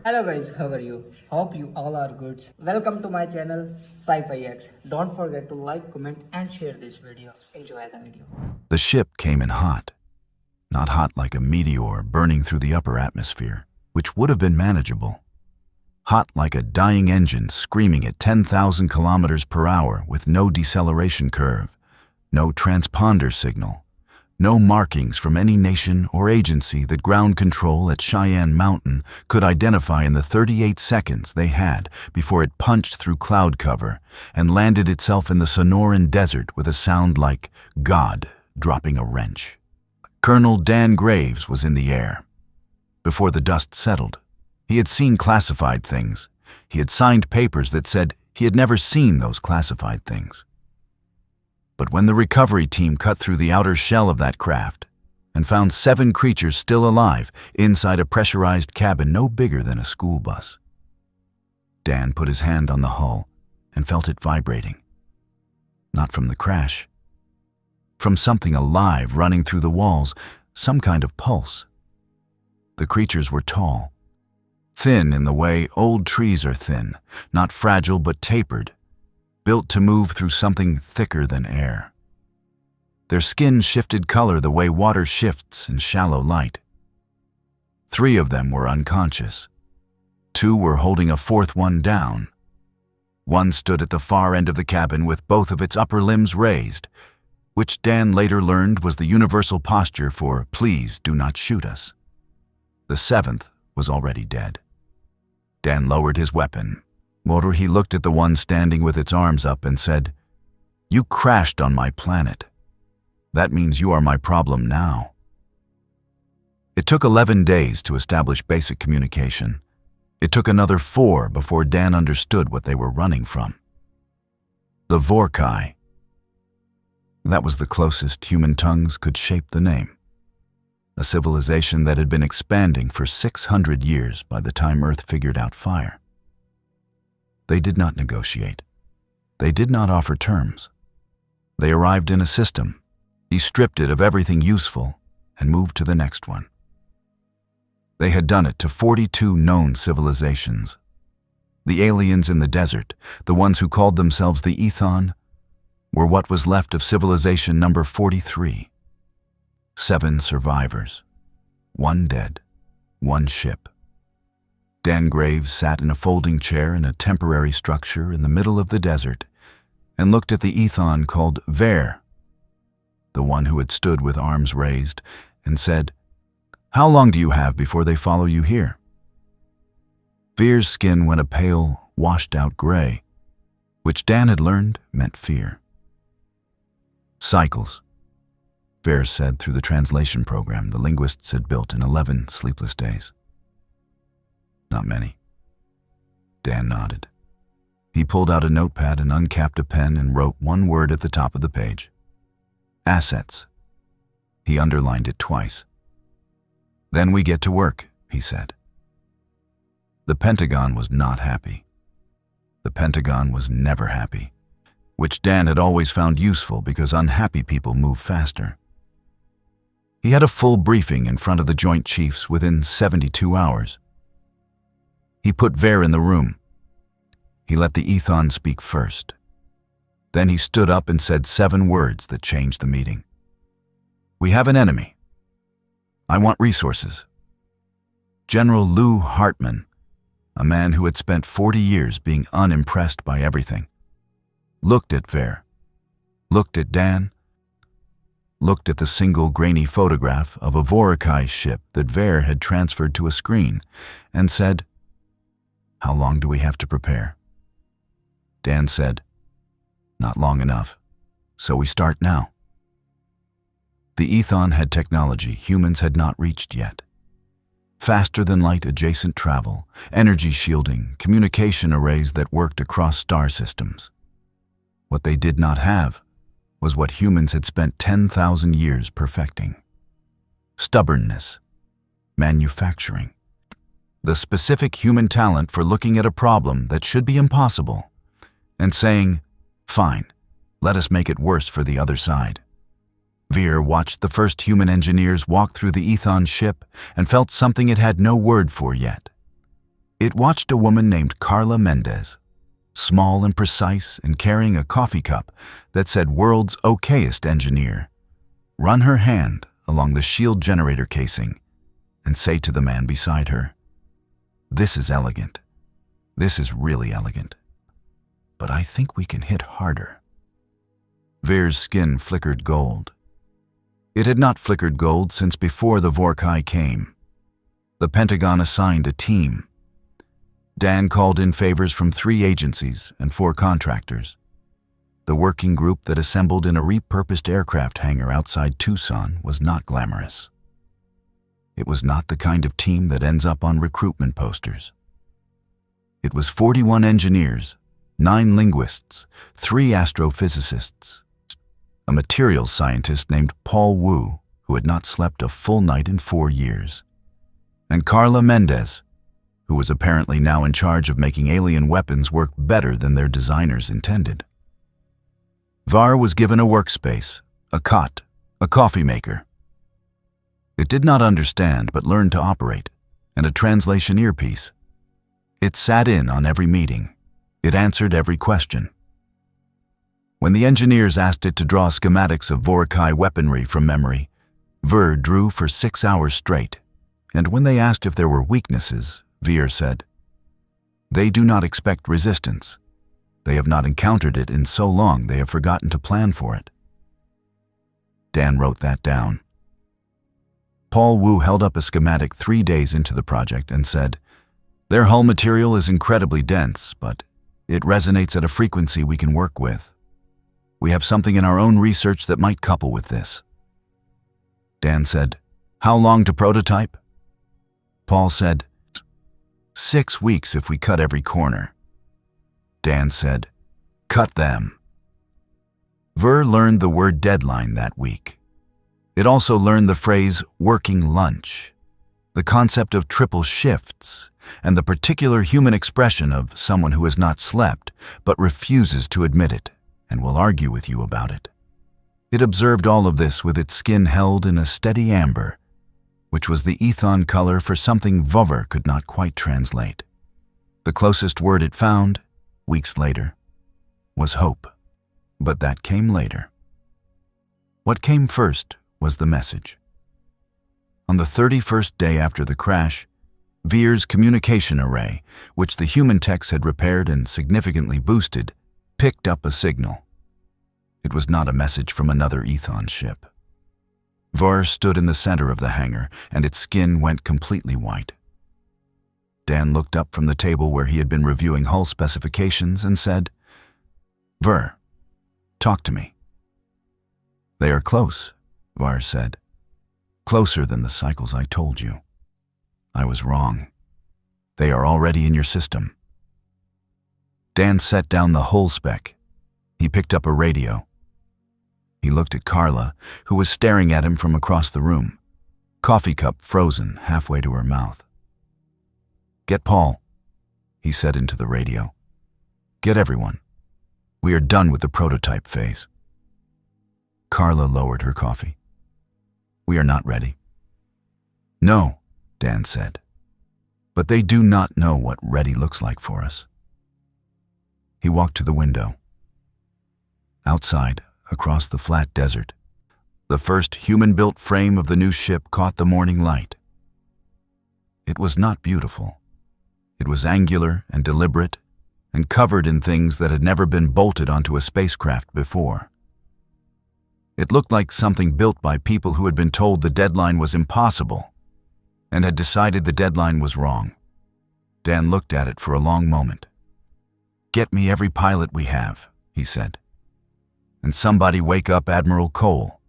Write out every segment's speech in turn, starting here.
Hello guys, how are you? Hope you all are good. Welcome to my channel Sci-Fi X. Don't forget to like, comment and share this video. Enjoy the video. The ship came in hot. Not hot like a meteor burning through the upper atmosphere, which would have been manageable. Hot like a dying engine screaming at 10,000 kilometers per hour with no deceleration curve, no transponder signal, no markings from any nation or agency that ground control at Cheyenne Mountain could identify in the 38 seconds they had before it punched through cloud cover and landed itself in the Sonoran Desert with a sound like God dropping a wrench. Colonel Dan Graves was in the air. Before the dust settled, he had seen classified things. He had signed papers that said he had never seen those classified things. But when the recovery team cut through the outer shell of that craft and found 7 creatures still alive inside a pressurized cabin no bigger than a school bus, Dan put his hand on the hull and felt it vibrating. Not from the crash. From something alive running through the walls, some kind of pulse. The creatures were tall, thin in the way old trees are thin, not fragile but tapered, built to move through something thicker than air. Their skin shifted color the way water shifts in shallow light. 3 of them were unconscious. 2 were holding a 4th one down. 1 stood at the far end of the cabin with both of its upper limbs raised, which Dan later learned was the universal posture for "please do not shoot us." The 7th was already dead. Dan lowered his weapon. He looked at the one standing with its arms up and said, "You crashed on my planet. That means you are my problem now." It took 11 days to establish basic communication. It took another 4 before Dan understood what they were running from. The Vorkai. That was the closest human tongues could shape the name. A civilization that had been expanding for 600 years by the time Earth figured out fire. They did not negotiate. They did not offer terms. They arrived in a system, stripped it of everything useful, and moved to the next one. They had done it to 42 known civilizations. The aliens in the desert, the ones who called themselves the Ethon, were what was left of civilization number 43. 7 survivors. 1 dead. 1 ship. Dan Graves sat in a folding chair in a temporary structure in the middle of the desert and looked at the Ethon called Ver, the one who had stood with arms raised, and said, "How long do you have before they follow you here?" Ver's skin went a pale, washed-out gray, which Dan had learned meant fear. "Cycles," Ver said through the translation program the linguists had built in 11 sleepless days. "Not many." Dan nodded. He pulled out a notepad and uncapped a pen and wrote 1 word at the top of the page. "Assets." He underlined it twice. "Then we get to work," he said. The Pentagon was not happy. The Pentagon was never happy, which Dan had always found useful because unhappy people move faster. He had a full briefing in front of the Joint Chiefs within 72 hours. He put Ver in the room. He let the Ethon speak first. Then he stood up and said 7 words that changed the meeting. "We have an enemy. I want resources." General Lou Hartman, a man who had spent 40 years being unimpressed by everything, looked at Ver, looked at Dan, looked at the single grainy photograph of a Vorkai ship that Ver had transferred to a screen, and said, "How long do we have to prepare?" Dan said, "Not long enough, so we start now." The Ethon had technology humans had not reached yet. Faster-than-light adjacent travel, energy shielding, communication arrays that worked across star systems. What they did not have was what humans had spent 10,000 years perfecting. Stubbornness, manufacturing, the specific human talent for looking at a problem that should be impossible and saying, "Fine, let us make it worse for the other side." Ver watched the first human engineers walk through the Ethon ship and felt something it had no word for yet. It watched a woman named Carla Mendez, small and precise and carrying a coffee cup that said "World's Okayest Engineer," run her hand along the shield generator casing and say to the man beside her, "This is elegant. This is really elegant. But I think we can hit harder." Veer's skin flickered gold. It had not flickered gold since before the Vorkai came. The Pentagon assigned a team. Dan called in favors from 3 agencies and 4 contractors. The working group that assembled in a repurposed aircraft hangar outside Tucson was not glamorous. It was not the kind of team that ends up on recruitment posters. It was 41 engineers, 9 linguists, 3 astrophysicists, a materials scientist named Paul Wu, who had not slept a full night in 4 years, and Carla Mendez, who was apparently now in charge of making alien weapons work better than their designers intended. Var was given a workspace, a cot, a coffee maker. It did not understand but learned to operate, and a translation earpiece. It sat in on every meeting. It answered every question. When the engineers asked it to draw schematics of Vorkai weaponry from memory, Ver drew for 6 hours straight, and when they asked if there were weaknesses, Veer said, "They do not expect resistance. They have not encountered it in so long they have forgotten to plan for it." Dan wrote that down. Paul Wu held up a schematic 3 days into the project and said, "Their hull material is incredibly dense, but it resonates at a frequency we can work with. We have something in our own research that might couple with this." Dan said, "How long to prototype?" Paul said, 6 weeks if we cut every corner." Dan said, "Cut them." Ver learned the word deadline that week. It also learned the phrase working lunch, the concept of triple shifts, and the particular human expression of someone who has not slept but refuses to admit it and will argue with you about it. It observed all of this with its skin held in a steady amber, which was the ethon color for something Vover could not quite translate. The closest word it found, weeks later, was hope. But that came later. What came first was the message. On the 31st day after the crash, Veer's communication array, which the human techs had repaired and significantly boosted, picked up a signal. It was not a message from another ethon ship. Var stood in the center of the hangar, and its skin went completely white. Dan looked up from the table where he had been reviewing hull specifications and said, "Ver, talk to me." "They are close," Var said. "Closer than the cycles I told you. I was wrong. They are already in your system." Dan set down the hull spec. He picked up a radio. He looked at Carla, who was staring at him from across the room, coffee cup frozen halfway to her mouth. "Get Paul," he said into the radio. "Get everyone. We are done with the prototype phase." Carla lowered her coffee. "We are not ready." "No," Dan said. "But they do not know what ready looks like for us." He walked to the window. Outside, across the flat desert, the first human-built frame of the new ship caught the morning light. It was not beautiful. It was angular and deliberate and covered in things that had never been bolted onto a spacecraft before. It looked like something built by people who had been told the deadline was impossible and had decided the deadline was wrong. Dan looked at it for a long moment. "Get me every pilot we have," he said. "And somebody wake up Admiral Cole.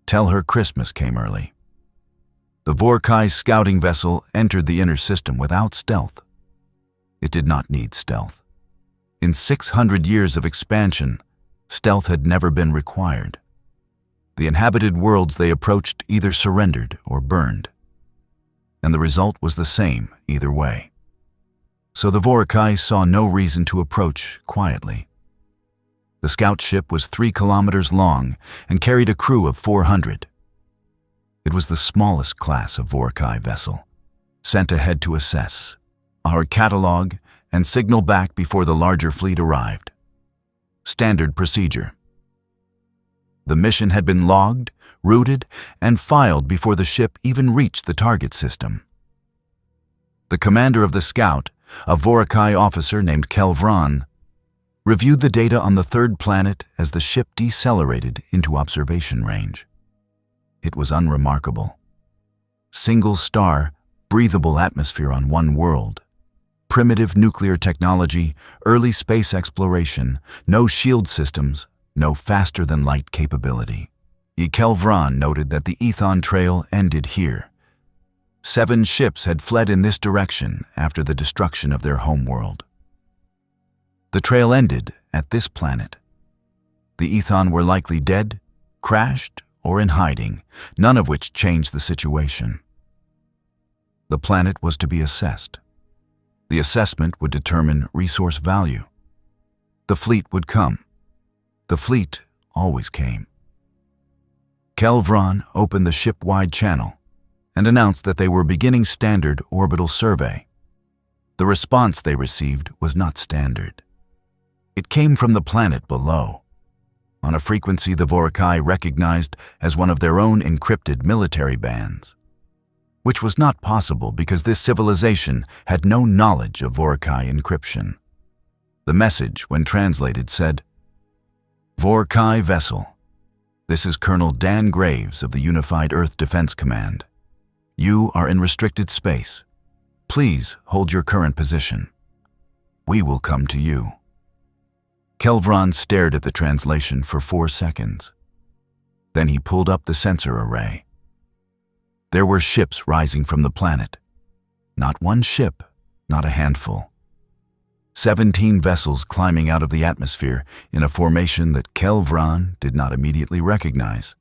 Tell her Christmas came early." The Vorkai scouting vessel entered the inner system without stealth. It did not need stealth. In 600 years of expansion, stealth had never been required. The inhabited worlds they approached either surrendered or burned, and the result was the same either way. So the Vorkai saw no reason to approach quietly. The scout ship was 3 kilometers long and carried a crew of 400. It was the smallest class of Vorkai vessel, sent ahead to assess, our catalog, and signal back before the larger fleet arrived. Standard procedure. The mission had been logged, routed, and filed before the ship even reached the target system. The commander of the Scout, a Vorakai officer named Kelvron, reviewed the data on the third planet as the ship decelerated into observation range. It was unremarkable. Single-star, breathable atmosphere on one world. Primitive nuclear technology, early space exploration, no shield systems, no faster-than-light capability. Kelvron noted that the Ethon Trail ended here. 7 ships had fled in this direction after the destruction of their homeworld. The trail ended at this planet. The Ethon were likely dead, crashed, or in hiding, none of which changed the situation. The planet was to be assessed. The assessment would determine resource value. The fleet would come. The fleet always came. Kelvron opened the ship-wide channel and announced that they were beginning standard orbital survey. The response they received was not standard. It came from the planet below, on a frequency the Vorakai recognized as one of their own encrypted military bands, which was not possible because this civilization had no knowledge of Vorakai encryption. The message, when translated, said, "Vorakai vessel, this is Colonel Dan Graves of the Unified Earth Defense Command. You are in restricted space. Please hold your current position. We will come to you." Kelvron stared at the translation for 4 seconds. Then he pulled up the sensor array. There were ships rising from the planet. Not one ship, not a handful. 17 vessels climbing out of the atmosphere in a formation that Kelvron did not immediately recognize,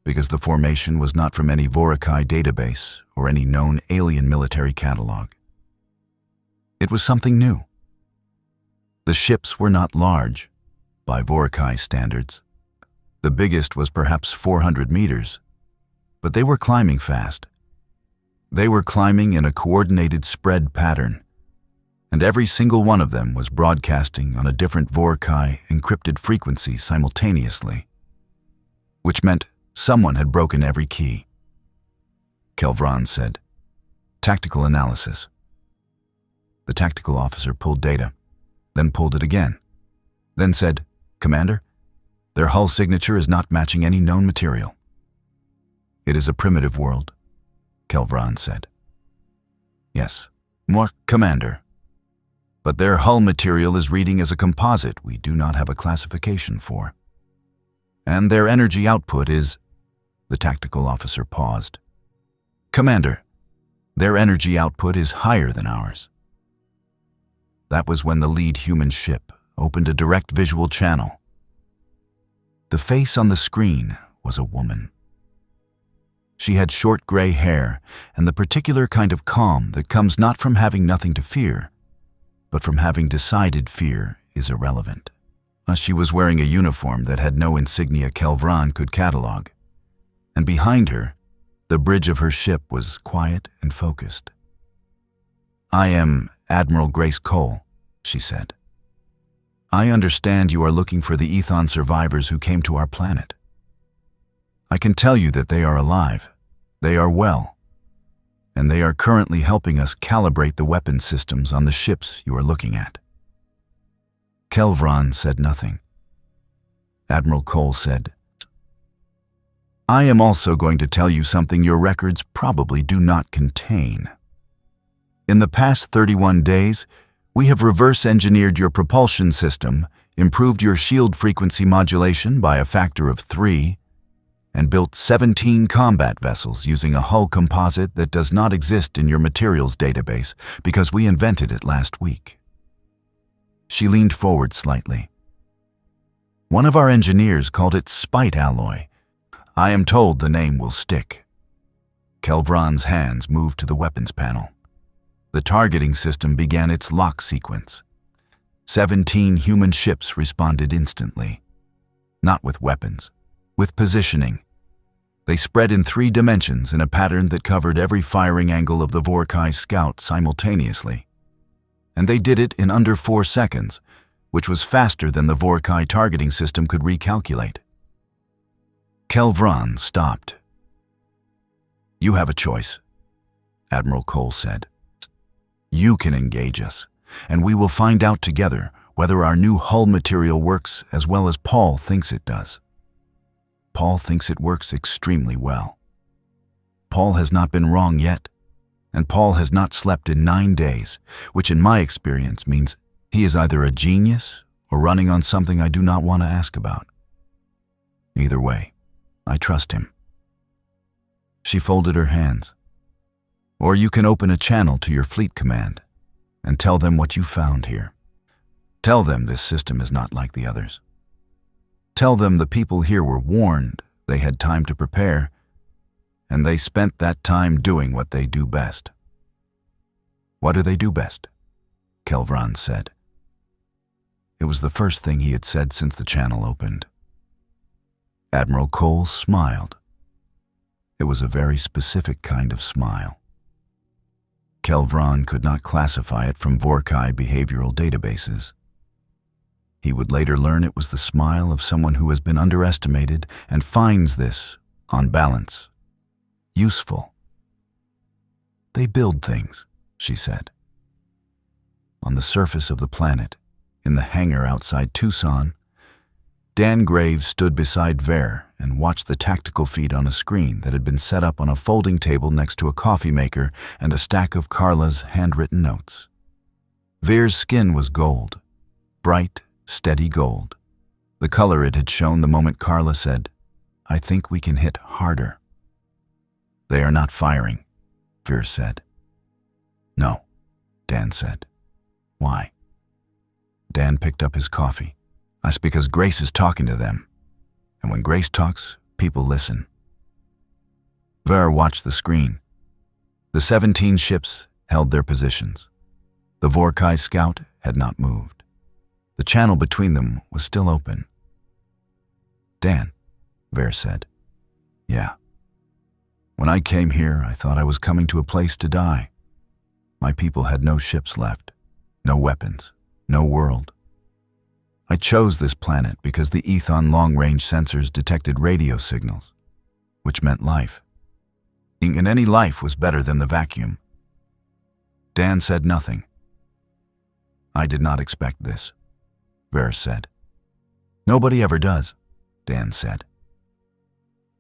because the formation was not from any Vorakai database or any known alien military catalog. It was something new. The ships were not large, by Vorakai standards. The biggest was perhaps 400 meters, but they were climbing fast. They were climbing in a coordinated spread pattern, and every single one of them was broadcasting on a different Vorakai encrypted frequency simultaneously, which meant someone had broken every key. Kelvron said, "Tactical analysis." The tactical officer pulled data, then pulled it again, then said, "Commander, their hull signature is not matching any known material." "It is a primitive world," Kelvron said. "Yes, more, Commander. But their hull material is reading as a composite we do not have a classification for. And their energy output is..." The tactical officer paused. "Commander, their energy output is higher than ours." That was when the lead human ship opened a direct visual channel. The face on the screen was a woman. She had short gray hair and the particular kind of calm that comes not from having nothing to fear, but from having decided fear is irrelevant. She was wearing a uniform that had no insignia Kelvron could catalog, and behind her, the bridge of her ship was quiet and focused. "I am Admiral Grace Cole," she said. "I understand you are looking for the Ethon survivors who came to our planet. I can tell you that they are alive, they are well, and they are currently helping us calibrate the weapon systems on the ships you are looking at." Kelvron said nothing. Admiral Cole said, "I am also going to tell you something your records probably do not contain. In the past 31 days, we have reverse-engineered your propulsion system, improved your shield frequency modulation by a factor of 3, and built 17 combat vessels using a hull composite that does not exist in your materials database because we invented it last week." She leaned forward slightly. "One of our engineers called it spite alloy. I am told the name will stick." Kelvron's hands moved to the weapons panel. The targeting system began its lock sequence. 17 human ships responded instantly. Not with weapons, with positioning. They spread in 3 dimensions in a pattern that covered every firing angle of the Vorakai Scout simultaneously. and they did it in under 4 seconds, which was faster than the Vorkai targeting system could recalculate. Kelvran stopped. "You have a choice," Admiral Cole said. "You can engage us, and we will find out together whether our new hull material works as well as Paul thinks it does." Paul thinks it works extremely well. Paul has not been wrong yet, and Paul has not slept in 9 days, which in my experience means he is either a genius or running on something I do not want to ask about. Either way, I trust him. She folded her hands. "Or you can open a channel to your fleet command and tell them what you found here. Tell them this system is not like the others. Tell them the people here were warned, they had time to prepare, and they spent that time doing what they do best." "What do they do best?" Kelvran said. It was the first thing he had said since the channel opened. Admiral Cole smiled. It was a very specific kind of smile. Kelvran could not classify it from Vorkai behavioral databases. He would later learn it was the smile of someone who has been underestimated and finds this, on balance, useful. "They build things," she said. On the surface of the planet, in the hangar outside Tucson, Dan Graves stood beside Ver and watched the tactical feed on a screen that had been set up on a folding table next to a coffee maker and a stack of Carla's handwritten notes. Ver's skin was gold, bright, steady gold, the color it had shown the moment Carla said, "I think we can hit harder." "They are not firing," Ver said. "No," Dan said. "Why?" Dan picked up his coffee. "That's because Grace is talking to them. And when Grace talks, people listen." Ver watched the screen. The 17 ships held their positions. The Vorkai scout had not moved. The channel between them was still open. "Dan," Ver said. "Yeah. When I came here, I thought I was coming to a place to die. My people had no ships left, no weapons, no world. I chose this planet because the Ethon long-range sensors detected radio signals, which meant life. And any life was better than the vacuum." Dan said nothing. "I did not expect this," Ver said. "Nobody ever does," Dan said.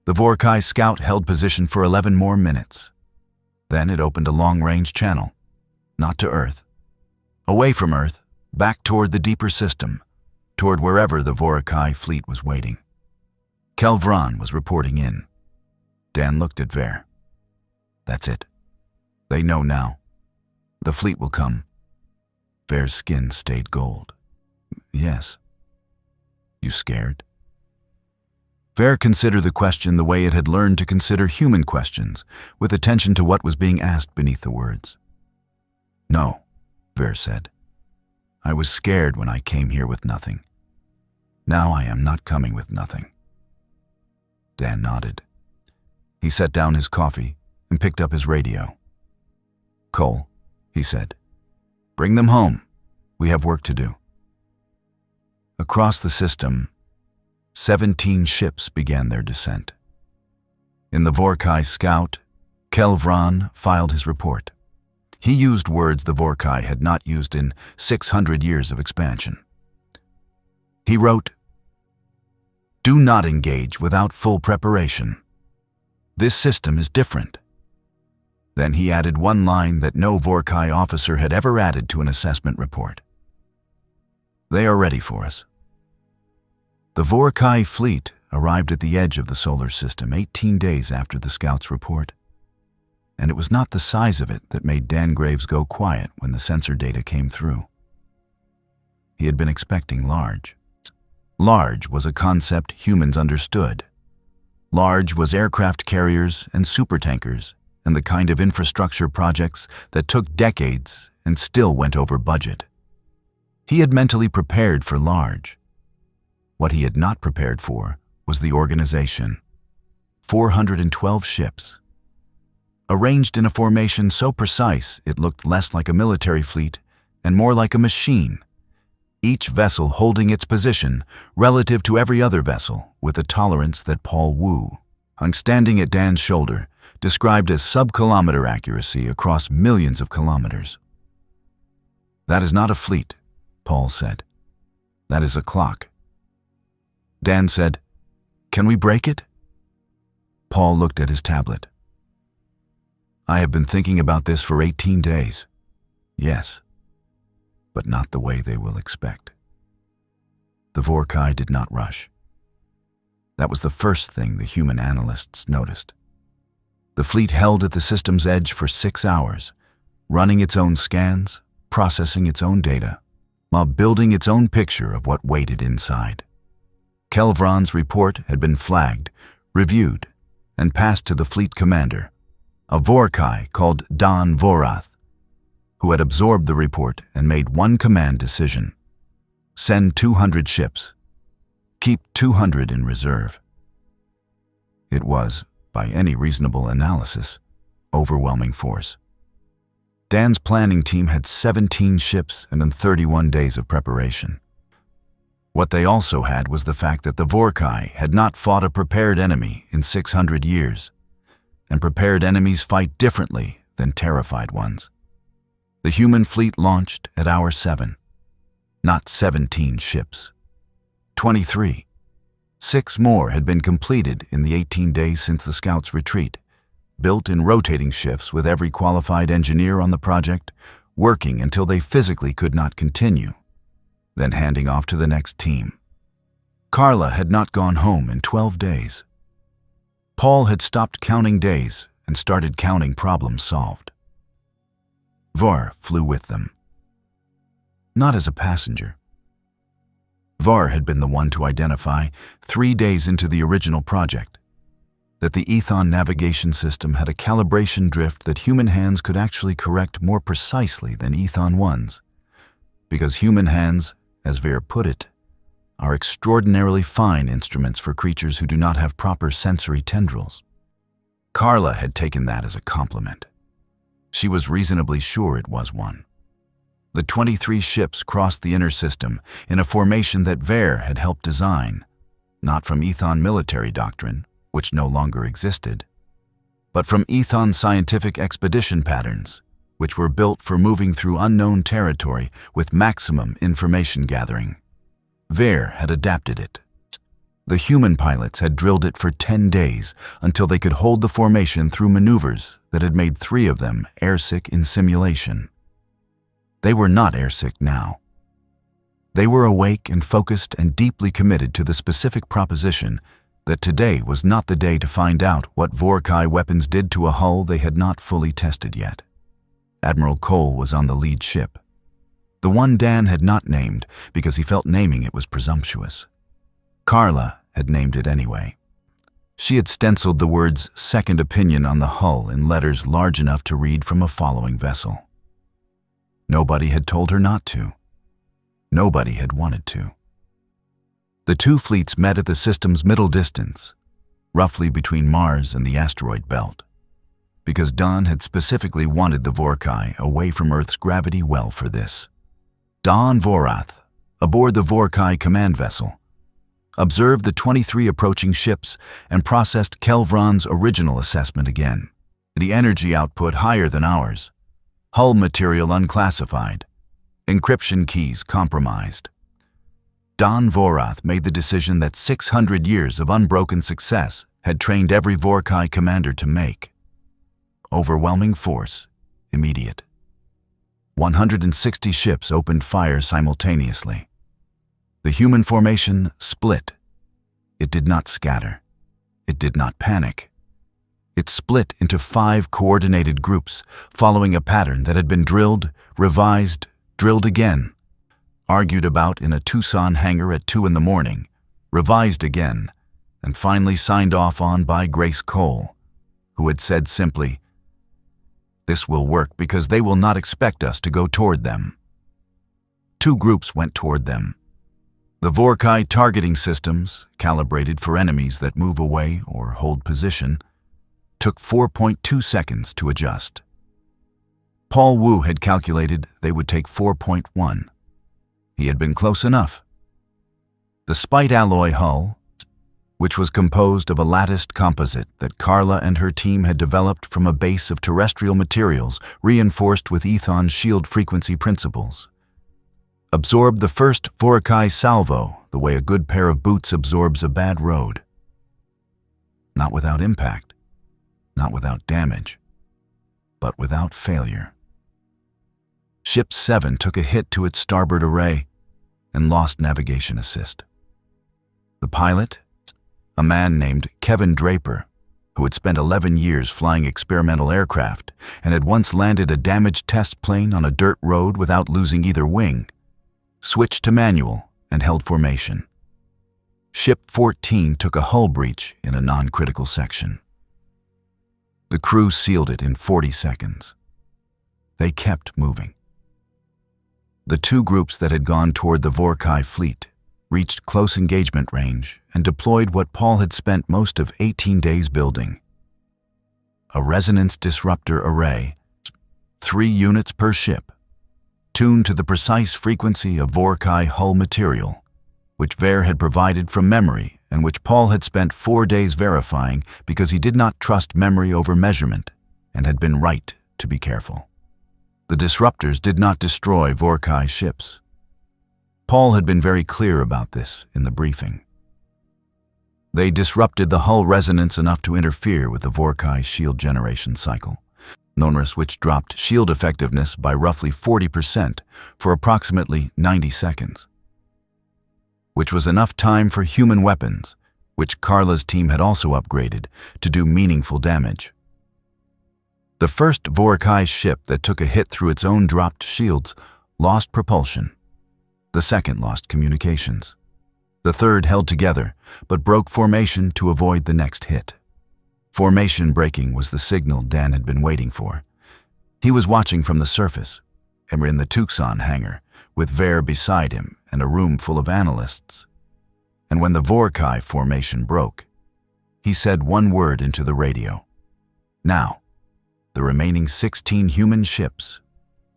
The Vorkai scout held position for 11 more minutes. Then it opened a long-range channel, not to Earth. Away from Earth, back toward the deeper system, toward wherever the Vorkai fleet was waiting. Kelvran was reporting in. Dan looked at Ver. "That's it. They know now. The fleet will come." Ver's skin stayed gold. "Yes." "You scared?" Ver considered the question the way it had learned to consider human questions, with attention to what was being asked beneath the words. "No," Ver said. "I was scared when I came here with nothing. Now I am not coming with nothing." Dan nodded. He set down his coffee and picked up his radio. "Cole," he said, "bring them home. We have work to do." Across the system, 17 ships began their descent. In the Vorkai scout, Kelvran filed his report. He used words the Vorkai had not used in 600 years of expansion. He wrote, "Do not engage without full preparation. This system is different." Then he added one line that no Vorkai officer had ever added to an assessment report. "They are ready for us." The Vorkai fleet arrived at the edge of the solar system 18 days after the scout's report. And it was not the size of it that made Dan Graves go quiet when the sensor data came through. He had been expecting large. Large was a concept humans understood. Large was aircraft carriers and supertankers and the kind of infrastructure projects that took decades and still went over budget. He had mentally prepared for large. What he had not prepared for was the organization. 412 ships, arranged in a formation so precise it looked less like a military fleet and more like a machine, each vessel holding its position relative to every other vessel with a tolerance that Paul Wu, hung standing at Dan's shoulder, described as sub-kilometer accuracy across millions of kilometers. "That is not a fleet," Paul said. "That is a clock." Dan said, "Can we break it?" Paul looked at his tablet. "I have been thinking about this for 18 days. Yes, but not the way they will expect." The Vorkai did not rush. That was the first thing the human analysts noticed. The fleet held at the system's edge for 6 hours, running its own scans, processing its own data, while building its own picture of what waited inside. Kelvron's report had been flagged, reviewed, and passed to the fleet commander, a Vorkai called Don Vorath, who had absorbed the report and made one command decision: send 200 ships. Keep 200 in reserve. It was, by any reasonable analysis, overwhelming force. Dan's planning team had 17 ships and 31 days of preparation. What they also had was the fact that the Vorkai had not fought a prepared enemy in 600 years, and prepared enemies fight differently than terrified ones. The human fleet launched at hour 7. Not 17 ships. 23. 6 more had been completed in the 18 days since the scouts' retreat, built in rotating shifts with every qualified engineer on the project working until they physically could not continue, then handing off to the next team. Carla had not gone home in 12 days. Paul had stopped counting days and started counting problems solved. Var flew with them. Not as a passenger. Var had been the one to identify, 3 days into the original project, that the Ethon navigation system had a calibration drift that human hands could actually correct more precisely than Ethon ones, because human hands, as Ver put it, are extraordinarily fine instruments for creatures who do not have proper sensory tendrils. Carla had taken that as a compliment. She was reasonably sure it was one. The 23 ships crossed the inner system in a formation that Ver had helped design, not from Ethon military doctrine, which no longer existed, but from Ethon scientific expedition patterns, which were built for moving through unknown territory with maximum information gathering. Ver had adapted it. The human pilots had drilled it for 10 days until they could hold the formation through maneuvers that had made 3 of them airsick in simulation. They were not airsick now. They were awake and focused and deeply committed to the specific proposition that today was not the day to find out what Vorkai weapons did to a hull they had not fully tested yet. Admiral Cole was on the lead ship. The one Dan had not named because he felt naming it was presumptuous. Carla had named it anyway. She had stenciled the words "second opinion" on the hull in letters large enough to read from a following vessel. Nobody had told her not to. Nobody had wanted to. The 2 fleets met at the system's middle distance, roughly between Mars and the asteroid belt, because Don had specifically wanted the Vorkai away from Earth's gravity well for this. Don Vorath, aboard the Vorkai command vessel, observed the 23 approaching ships and processed Kelvron's original assessment again. The energy output higher than ours, hull material unclassified, encryption keys compromised. Don Vorath made the decision that 600 years of unbroken success had trained every Vorkai commander to make. Overwhelming force, immediate. 160 ships opened fire simultaneously. The human formation split. It did not scatter. It did not panic. It split into 5 coordinated groups, following a pattern that had been drilled, revised, drilled again, argued about in a Tucson hangar at 2 in the morning, revised again, and finally signed off on by Grace Cole, who had said simply, "This will work because they will not expect us to go toward them." 2 groups went toward them. The Vorkai targeting systems, calibrated for enemies that move away or hold position, took 4.2 seconds to adjust. Paul Wu had calculated they would take 4.1. He had been close enough. The spite alloy hull, which was composed of a latticed composite that Carla and her team had developed from a base of terrestrial materials reinforced with ethon shield frequency principles, absorbed the first Vorakai salvo the way a good pair of boots absorbs a bad road. Not without impact, not without damage, but without failure. Ship 7 took a hit to its starboard array and lost navigation assist. The pilot, a man named Kevin Draper, who had spent 11 years flying experimental aircraft and had once landed a damaged test plane on a dirt road without losing either wing, switched to manual and held formation. Ship 14 took a hull breach in a non-critical section. The crew sealed it in 40 seconds. They kept moving. The two groups that had gone toward the Vorakai fleet reached close engagement range and deployed what Paul had spent most of 18 days building. A resonance disruptor array, 3 units per ship, tuned to the precise frequency of Vorakai hull material, which Ver had provided from memory and which Paul had spent 4 days verifying because he did not trust memory over measurement and had been right to be careful. The disruptors did not destroy Vorakai ships. Paul had been very clear about this in the briefing. They disrupted the hull resonance enough to interfere with the Vorakai shield generation cycle, which dropped shield effectiveness by roughly 40% for approximately 90 seconds, which was enough time for human weapons, which Carla's team had also upgraded, to do meaningful damage. The first Vorakai ship that took a hit through its own dropped shields lost propulsion. The second lost communications. The third held together, but broke formation to avoid the next hit. Formation breaking was the signal Dan had been waiting for. He was watching from the surface, and in the Tucson hangar, with Ver beside him and a room full of analysts. And when the Vorakai formation broke, he said one word into the radio. Now, the remaining 16 human ships,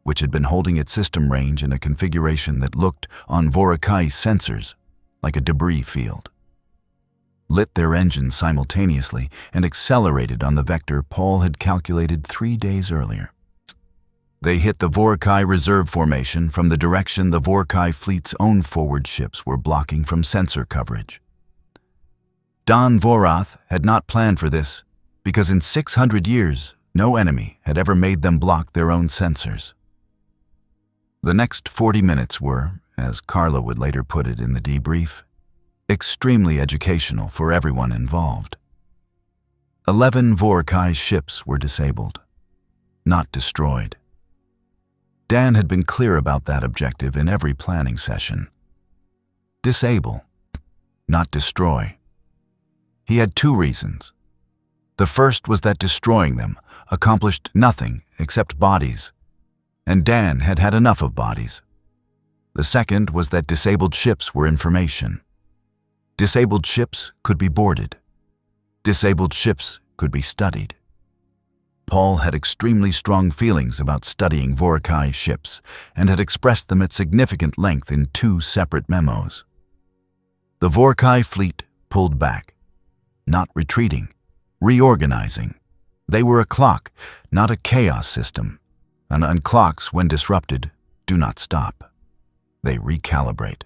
which had been holding its system range in a configuration that looked on Vorakai's sensors like a debris field, lit their engines simultaneously and accelerated on the vector Paul had calculated 3 days earlier. They hit the Vorakai reserve formation from the direction the Vorakai fleet's own forward ships were blocking from sensor coverage. Don Vorath had not planned for this because in 600 years, no enemy had ever made them block their own sensors. The next 40 minutes were, as Carla would later put it in the debrief, extremely educational for everyone involved. 11 Vorakai ships were disabled, not destroyed. Dan had been clear about that objective in every planning session. Disable, not destroy. He had 2 reasons. The first was that destroying them accomplished nothing except bodies, and Dan had had enough of bodies. The second was that disabled ships were information. Disabled ships could be boarded. Disabled ships could be studied. Paul had extremely strong feelings about studying Vorakai ships and had expressed them at significant length in 2 separate memos. The Vorakai fleet pulled back, not retreating, reorganizing. They were a clock, not a chaos system, and clocks, when disrupted, do not stop. They recalibrate.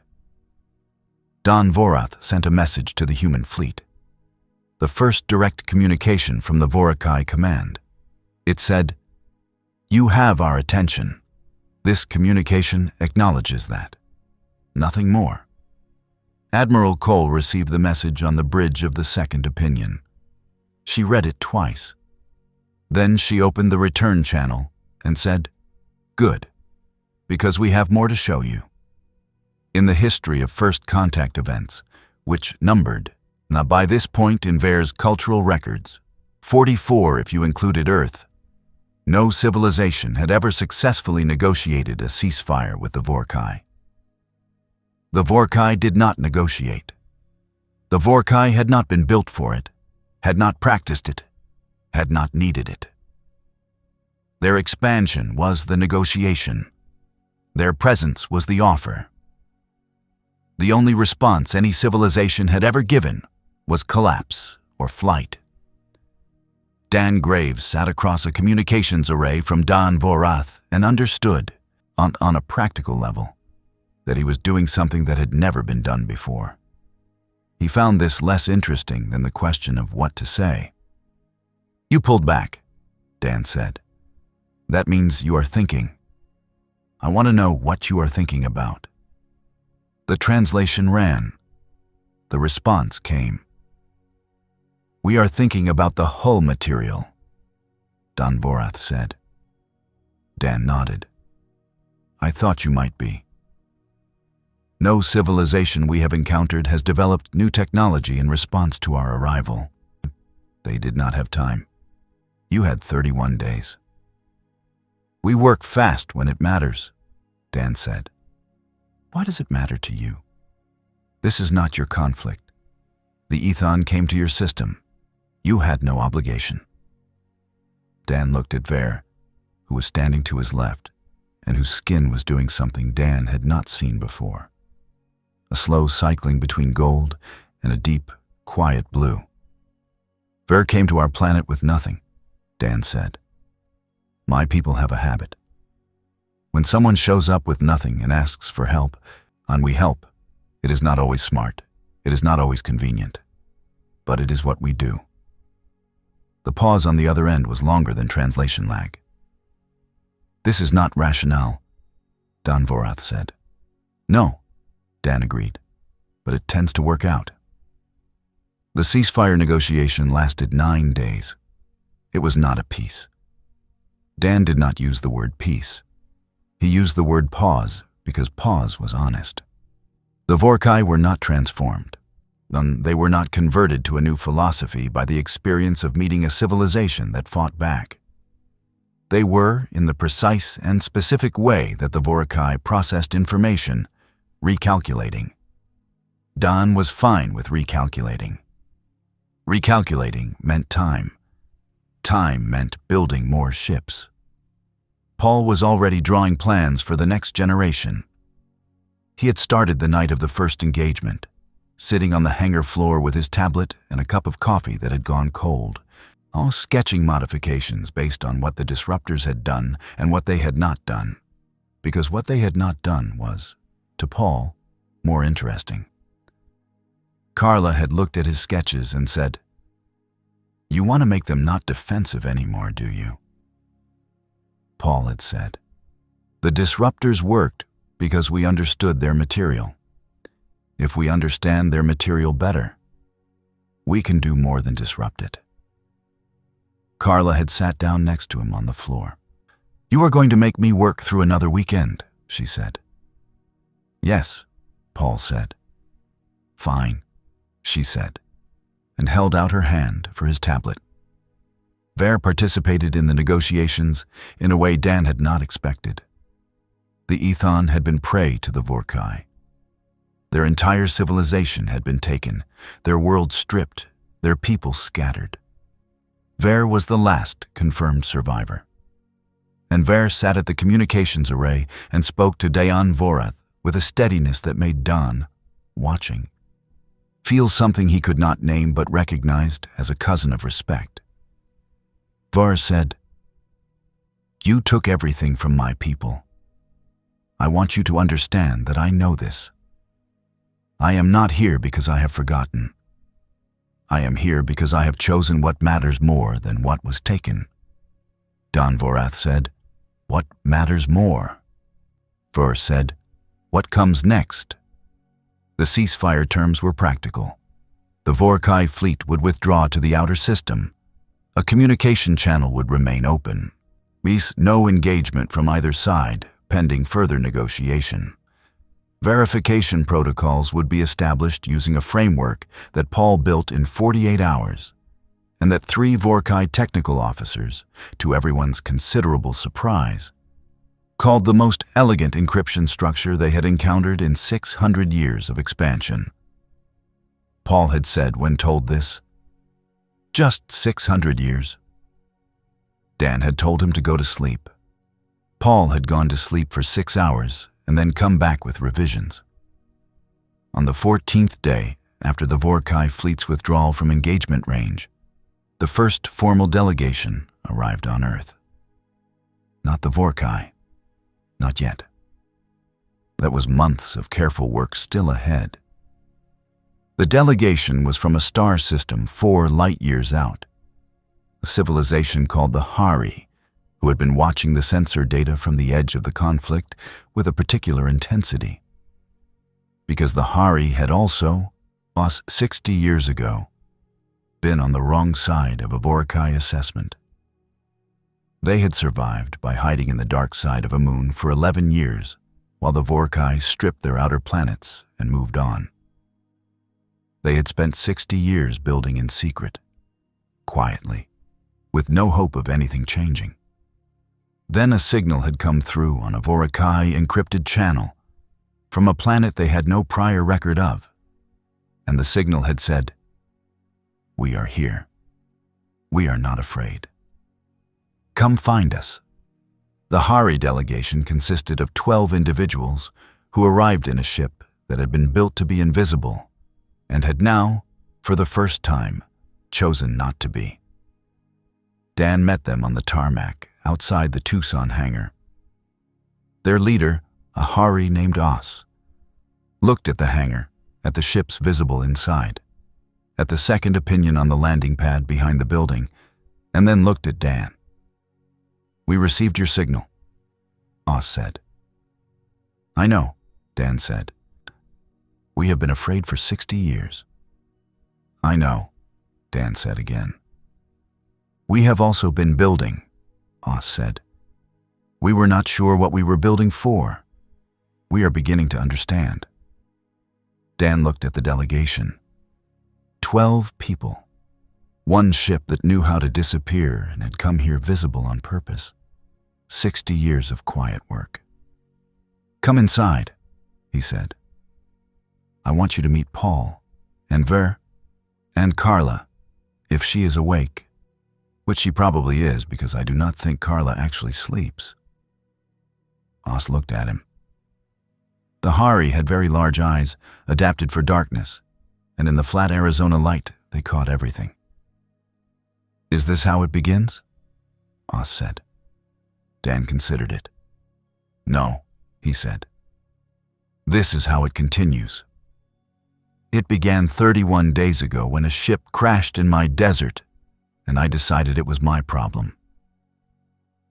Don Vorath sent a message to the human fleet. The first direct communication from the Vorakai command. It said, "You have our attention. This communication acknowledges that. Nothing more." Admiral Cole received the message on the bridge of the second opinion. She read it twice. Then she opened the return channel and said, "Good, because we have more to show you." In the history of first contact events, which numbered, now by this point in Ver's cultural records, 44 if you included Earth, no civilization had ever successfully negotiated a ceasefire with the Vorakai. The Vorakai did not negotiate. The Vorakai had not been built for it, had not practiced it, had not needed it. Their expansion was the negotiation. Their presence was the offer. The only response any civilization had ever given was collapse or flight. Dan Graves sat across a communications array from Dan Vorath and understood, on a practical level, that he was doing something that had never been done before. He found this less interesting than the question of what to say. "You pulled back," Dan said. "That means you are thinking. I want to know what you are thinking about." The translation ran. The response came. "We are thinking about the hull material," Dan Vorath said. Dan nodded. "I thought you might be. No civilization we have encountered has developed new technology in response to our arrival. They did not have time. You had 31 days. We work fast when it matters," Dan said. "Why does it matter to you? This is not your conflict. The Ethon came to your system. You had no obligation." Dan looked at Ver, who was standing to his left, and whose skin was doing something Dan had not seen before. A slow cycling between gold and a deep, quiet blue. "Ver came to our planet with nothing," Dan said. "My people have a habit. When someone shows up with nothing and asks for help, and we help, it is not always smart, it is not always convenient, but it is what we do." The pause on the other end was longer than translation lag. "This is not rationale," Dan Vorath said. "No," Dan agreed, "but it tends to work out." The ceasefire negotiation lasted 9 days. It was not a peace. Dan did not use the word peace. He used the word pause because pause was honest. The Vorkai were not transformed. They were not converted to a new philosophy by the experience of meeting a civilization that fought back. They were, in the precise and specific way that the Vorkai processed information, recalculating. Dan was fine with recalculating. Recalculating meant time. Time meant building more ships. Paul was already drawing plans for the next generation. He had started the night of the first engagement, sitting on the hangar floor with his tablet and a cup of coffee that had gone cold, all sketching modifications based on what the disruptors had done and what they had not done, because what they had not done was, to Paul, more interesting. Carla had looked at his sketches and said, "You want to make them not defensive anymore, do you?" Paul had said, "The disruptors worked because we understood their material. If we understand their material better, we can do more than disrupt it." Carla had sat down next to him on the floor. "You are going to make me work through another weekend," she said. "Yes," Paul said. "Fine," she said, and held out her hand for his tablet. Ver participated in the negotiations in a way Dan had not expected. The Ethon had been prey to the Vorkai. Their entire civilization had been taken, their world stripped, their people scattered. Ver was the last confirmed survivor. And Ver sat at the communications array and spoke to Dan Vorath with a steadiness that made Dan, watching, feel something he could not name but recognized as a cousin of respect. Var said, "You took everything from my people. I want you to understand that I know this. I am not here because I have forgotten. I am here because I have chosen what matters more than what was taken." Dan Vorath said, "What matters more?" Ver said, "What comes next?" The ceasefire terms were practical. The Vorkai fleet would withdraw to the outer system. A communication channel would remain open. Means no engagement from either side, pending further negotiation. Verification protocols would be established using a framework that Paul built in 48 hours, and that 3 Vorkai technical officers, to everyone's considerable surprise, called the most elegant encryption structure they had encountered in 600 years of expansion. Paul had said when told this, "Just 600 years." Dan had told him to go to sleep. Paul had gone to sleep for 6 hours and then come back with revisions. On the 14th day, after the Vorkai fleet's withdrawal from engagement range, the first formal delegation arrived on Earth. Not the Vorkai. Not yet. That was months of careful work still ahead. The delegation was from a star system 4 light-years out, a civilization called the Hari, who had been watching the sensor data from the edge of the conflict with a particular intensity. Because the Hari had also, 60 years ago, been on the wrong side of a Vorkai assessment. They had survived by hiding in the dark side of a moon for 11 years, while the Vorkai stripped their outer planets and moved on. They had spent 60 years building in secret, quietly, with no hope of anything changing. Then a signal had come through on a Vorkai encrypted channel from a planet they had no prior record of, and the signal had said, "We are here. We are not afraid. Come find us." The Hari delegation consisted of 12 individuals who arrived in a ship that had been built to be invisible and had now, for the first time, chosen not to be. Dan met them on the tarmac outside the Tucson hangar. Their leader, a Hari named Os, looked at the hangar, at the ships visible inside, at the second opinion on the landing pad behind the building, and then looked at Dan. "We received your signal," Os said. "I know," Dan said. "We have been afraid for 60 years. "I know," Dan said again. "We have also been building," Os said. "We were not sure what we were building for. We are beginning to understand." Dan looked at the delegation. 12 people. One ship that knew how to disappear and had come here visible on purpose. 60 years of quiet work. "Come inside," he said. "I want you to meet Paul, and Ver, and Carla, if she is awake, which she probably is because I do not think Carla actually sleeps." Os looked at him. The Hari had very large eyes, adapted for darkness, and in the flat Arizona light, they caught everything. "Is this how it begins?" Os said. Dan considered it. "No," he said. "This is how it continues. It began 31 days ago when a ship crashed in my desert, and I decided it was my problem."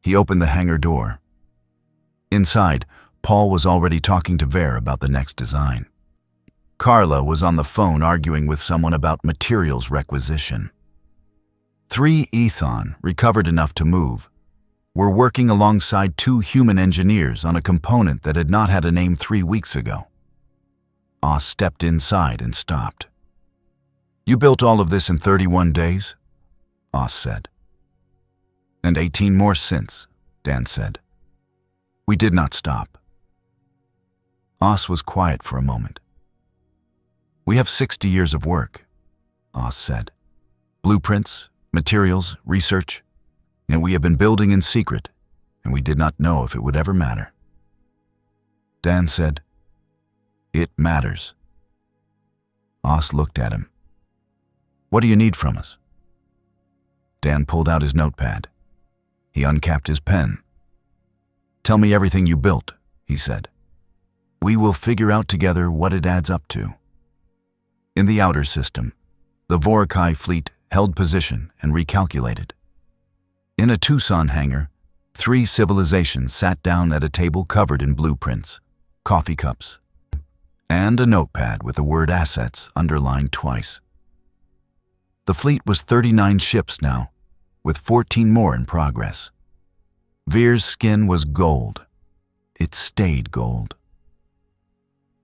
He opened the hangar door. Inside, Paul was already talking to Ver about the next design. Carla was on the phone arguing with someone about materials requisition. 3 Ethon, recovered enough to move, were working alongside 2 human engineers on a component that had not had a name 3 weeks ago. Os stepped inside and stopped. "You built all of this in 31 days?" Os said. "And 18 more since," Dan said. "We did not stop." Os was quiet for a moment. "We have 60 years of work," Os said. "Blueprints, materials, research, and we have been building in secret, and we did not know if it would ever matter." Dan said, "It matters." Os looked at him. "What do you need from us?" Dan pulled out his notepad. He uncapped his pen. "Tell me everything you built," he said. "We will figure out together what it adds up to." In the outer system, the Vorkai fleet held position and recalculated. In a Tucson hangar, 3 civilizations sat down at a table covered in blueprints, coffee cups, and a notepad with the word assets underlined twice. The fleet was 39 ships now, with 14 more in progress. Veer's skin was gold. It stayed gold.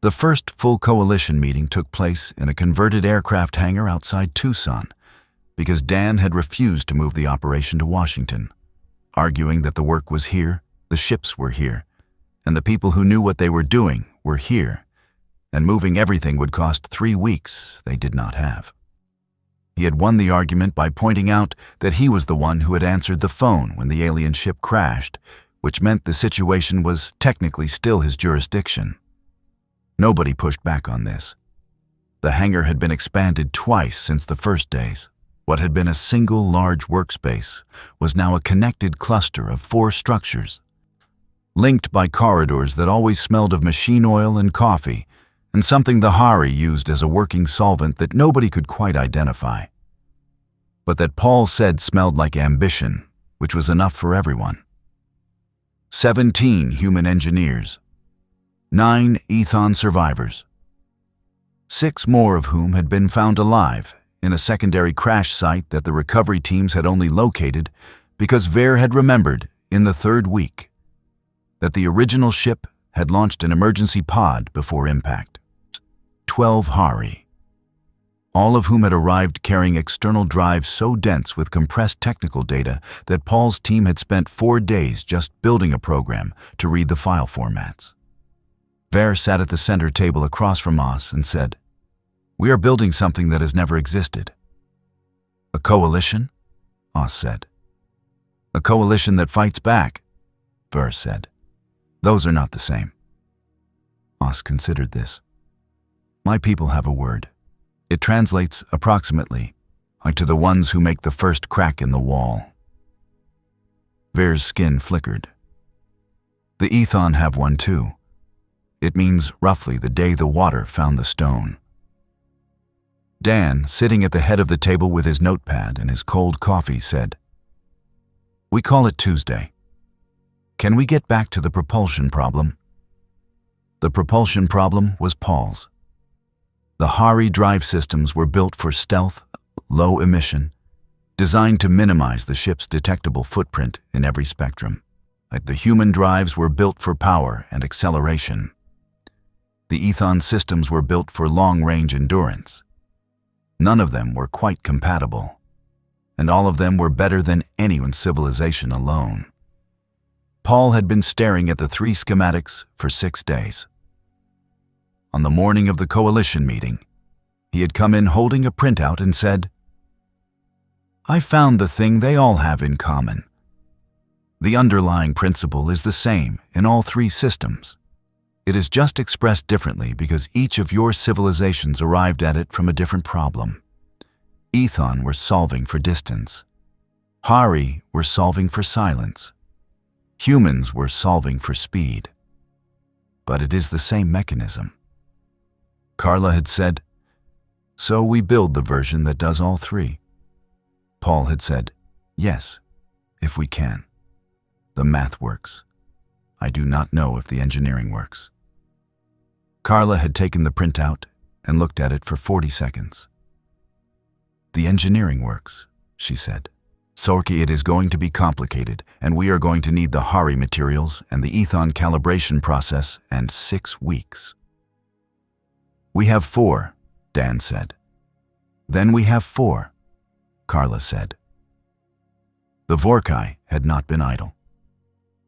The first full coalition meeting took place in a converted aircraft hangar outside Tucson because Dan had refused to move the operation to Washington, arguing that the work was here, the ships were here, and the people who knew what they were doing were here, and moving everything would cost 3 weeks they did not have. He had won the argument by pointing out that he was the one who had answered the phone when the alien ship crashed, which meant the situation was technically still his jurisdiction. Nobody pushed back on this. The hangar had been expanded twice since the first days. What had been a single large workspace was now a connected cluster of 4 structures, linked by corridors that always smelled of machine oil and coffee, and something the Hari used as a working solvent that nobody could quite identify. But that Paul said smelled like ambition, which was enough for everyone. 17 human engineers, 9 Ethon survivors, 6 more of whom had been found alive in a secondary crash site that the recovery teams had only located because Ver had remembered in the 3rd week that the original ship had launched an emergency pod before impact. 12 Hari, all of whom had arrived carrying external drives so dense with compressed technical data that Paul's team had spent 4 days just building a program to read the file formats. Ver sat at the center table across from us and said, "We are building something that has never existed." "A coalition?" Os said. "A coalition that fights back," Ver said. "Those are not the same." Os considered this. "My people have a word. It translates approximately to the ones who make the first crack in the wall." Ver's skin flickered. "The Ethon have one too. It means roughly the day the water found the stone." Dan, sitting at the head of the table with his notepad and his cold coffee, said, "We call it Tuesday. Can we get back to the propulsion problem?" The propulsion problem was Paul's. The Hari drive systems were built for stealth, low emission, designed to minimize the ship's detectable footprint in every spectrum. Like the human drives were built for power and acceleration. The Ethon systems were built for long-range endurance. None of them were quite compatible, and all of them were better than anyone's civilization alone. Paul had been staring at the 3 schematics for 6 days. On the morning of the coalition meeting, he had come in holding a printout and said, "I found the thing they all have in common. The underlying principle is the same in all 3 systems. It is just expressed differently because each of your civilizations arrived at it from a different problem. Ethon were solving for distance. Hari were solving for silence. Humans were solving for speed. But it is the same mechanism." Carla had said, "So we build the version that does all 3. Paul had said, "Yes, if we can. The math works. I do not know if the engineering works." Carla had taken the printout and looked at it for 40 seconds. "The engineering works," she said. "Sorki, it is going to be complicated, and we are going to need the Hari materials and the Ethon calibration process and 6 weeks. "We have 4, Dan said. "Then we have 4, Carla said. The Vorkai had not been idle.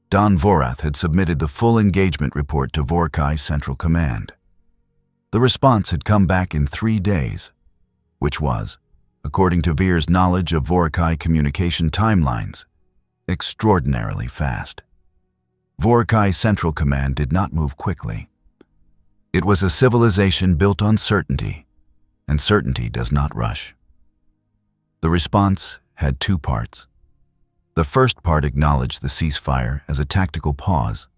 Don Vorath had submitted the full engagement report to Vorkai Central Command. The response had come back in 3 days, which was, according to Veer's knowledge of Vorkai communication timelines, extraordinarily fast. Vorkai Central Command did not move quickly. It was a civilization built on certainty, and certainty does not rush. The response had 2 parts. The first part acknowledged the ceasefire as a tactical pause.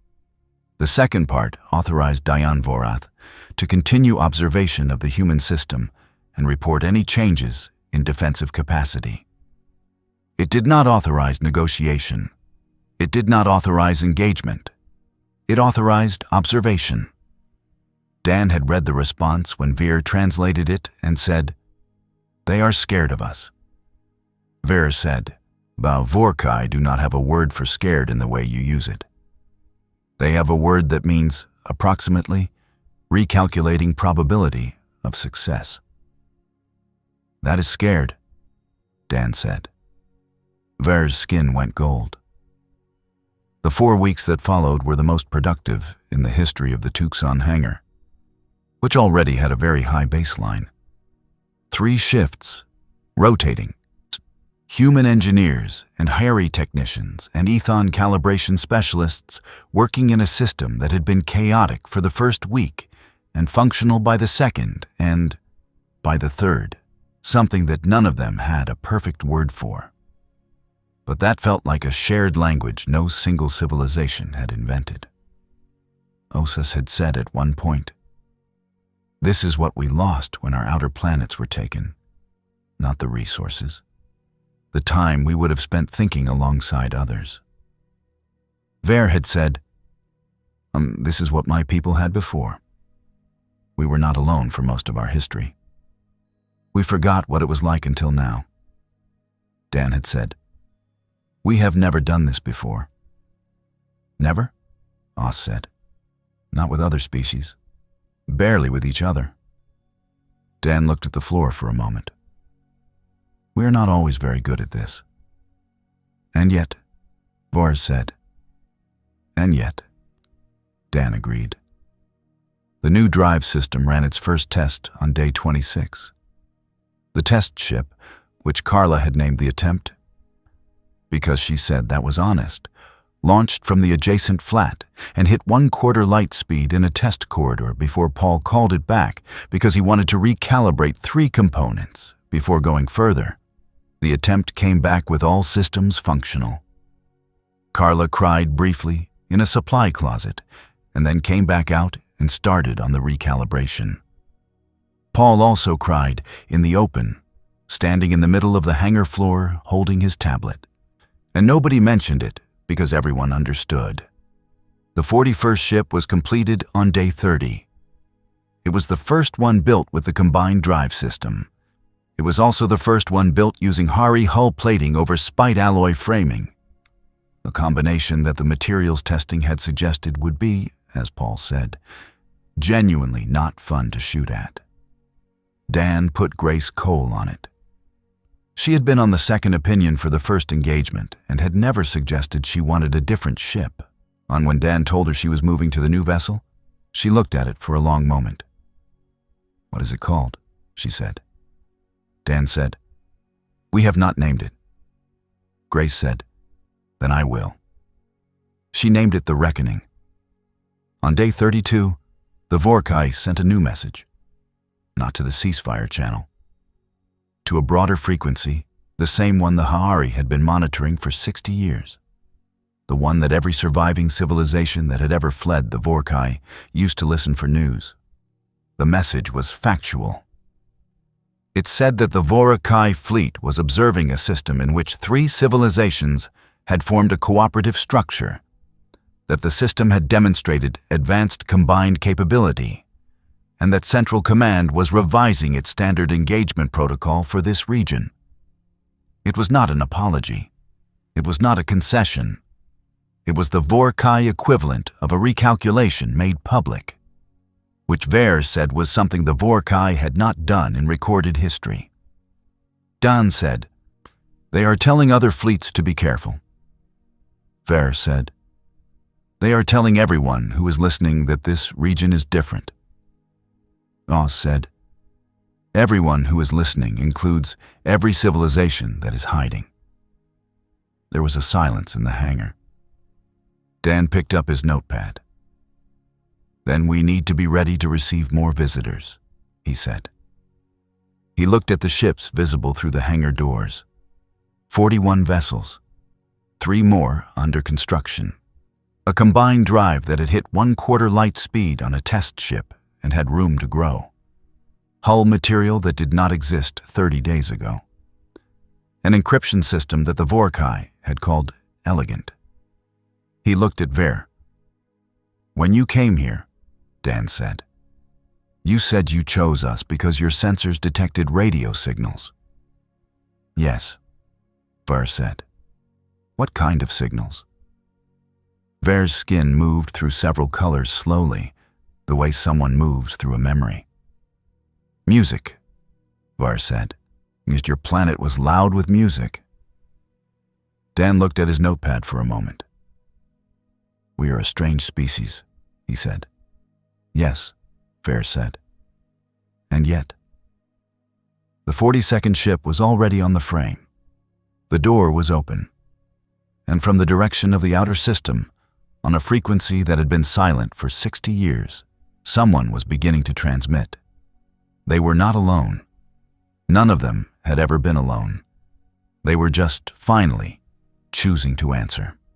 The second part authorized Dion Vorath to continue observation of the human system and report any changes in defensive capacity. It did not authorize negotiation. It did not authorize engagement. It authorized observation. Dan had read the response when Veer translated it and said, "They are scared of us." Veer said, "Bao Vorkai do not have a word for scared in the way you use it. They have a word that means, approximately, recalculating probability of success." "That is scared," Dan said. Veer's skin went gold. The 4 weeks that followed were the most productive in the history of the Tucson hangar, which already had a very high baseline. 3 shifts, rotating. Human engineers and hairy technicians and ethon calibration specialists working in a system that had been chaotic for the first week and functional by the second and by the third, something that none of them had a perfect word for. But that felt like a shared language no single civilization had invented. Osas had said at one point, "This is what we lost when our outer planets were taken, not the resources. The time we would have spent thinking alongside others." Ver had said, "This is what my people had before. We were not alone for most of our history. We forgot what it was like until now." Dan had said, "We have never done this before." "Never?" Oz said. "Not with other species. Barely with each other." Dan looked at the floor for a moment. "We are not always very good at this." "And yet," Vars said. "And yet," Dan agreed. The new drive system ran its first test on day 26. The test ship, which Carla had named the Attempt, because she said that was honest, launched from the adjacent flat and hit 1/4 light speed in a test corridor before Paul called it back because he wanted to recalibrate 3 components before going further. The Attempt came back with all systems functional. Carla cried briefly in a supply closet and then came back out and started on the recalibration. Paul also cried in the open, standing in the middle of the hangar floor holding his tablet. And nobody mentioned it because everyone understood. The 41st ship was completed on day 30. It was the first one built with the combined drive system. It was also the first one built using Hari hull plating over spite alloy framing, a combination that the materials testing had suggested would be, as Paul said, genuinely not fun to shoot at. Dan put Grace Cole on it. She had been on the second opinion for the first engagement and had never suggested she wanted a different ship. On when Dan told her she was moving to the new vessel, she looked at it for a long moment. "What is it called?" she said. Dan said, "We have not named it." Grace said, "Then I will." She named it the Reckoning. On day 32, the Vorkai sent a new message, not to the ceasefire channel, to a broader frequency, the same one the Ha'ari had been monitoring for 60 years, the one that every surviving civilization that had ever fled the Vorkai used to listen for news. The message was factual. It said that the Vorkai fleet was observing a system in which 3 civilizations had formed a cooperative structure, that the system had demonstrated advanced combined capability, and that Central Command was revising its standard engagement protocol for this region. It was not an apology. It was not a concession. It was the Vorkai equivalent of a recalculation made public, which Ver said was something the Vorkai had not done in recorded history. Dan said, "They are telling other fleets to be careful." Ver said, "They are telling everyone who is listening that this region is different." Oz said, "Everyone who is listening includes every civilization that is hiding." There was a silence in the hangar. Dan picked up his notepad. "Then we need to be ready to receive more visitors," he said. He looked at the ships visible through the hangar doors. 41 vessels, 3 more under construction. A combined drive that had hit 1/4 light speed on a test ship and had room to grow. Hull material that did not exist 30 days ago. An encryption system that the Vorkai had called elegant. He looked at Ver. "When you came here," Dan said, "you said you chose us because your sensors detected radio signals." "Yes," Ver said. "What kind of signals?" Ver's skin moved through several colors slowly, the way someone moves through a memory. "Music," Var said. "Your planet was loud with music." Dan looked at his notepad for a moment. "We are a strange species," he said. "Yes," Ver said. "And yet." The 42nd ship was already on the frame. The door was open, and from the direction of the outer system, on a frequency that had been silent for 60 years, someone was beginning to transmit. They were not alone. None of them had ever been alone. They were just finally choosing to answer.